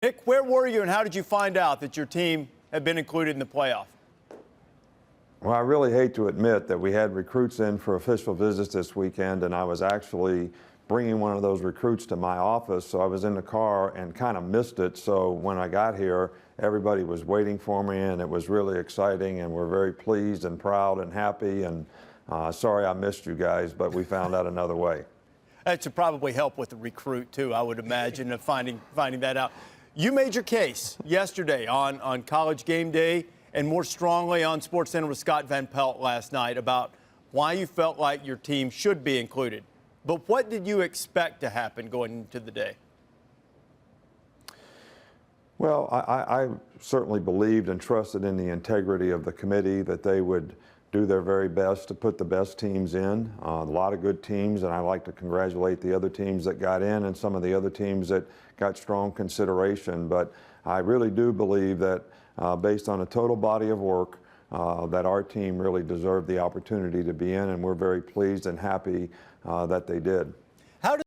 Nick, where were you and how did you find out that your team had been included in the playoff? Well, I really hate to admit that we had recruits in for official visits this weekend, and I was actually bringing one of those recruits to my office, so I was in the car and kind of missed it. So when I got here, everybody was waiting for me, and it was really exciting, and we're very pleased and proud and happy, and sorry I missed you guys, but we found out another way. That should probably help with the recruit, too, I would imagine, of finding that out. You made your case yesterday on College Game Day and more strongly on SportsCenter with Scott Van Pelt last night about why you felt like your team should be included. But what did you expect to happen going into the day? Well, I certainly believed and trusted in the integrity of the committee, that they would do their very best to put the best teams in. A lot of good teams, and I like to congratulate the other teams that got in and some of the other teams that got strong consideration. But I really do believe that based on a total body of work, that our team really deserved the opportunity to be in, and we're very pleased and happy that they did.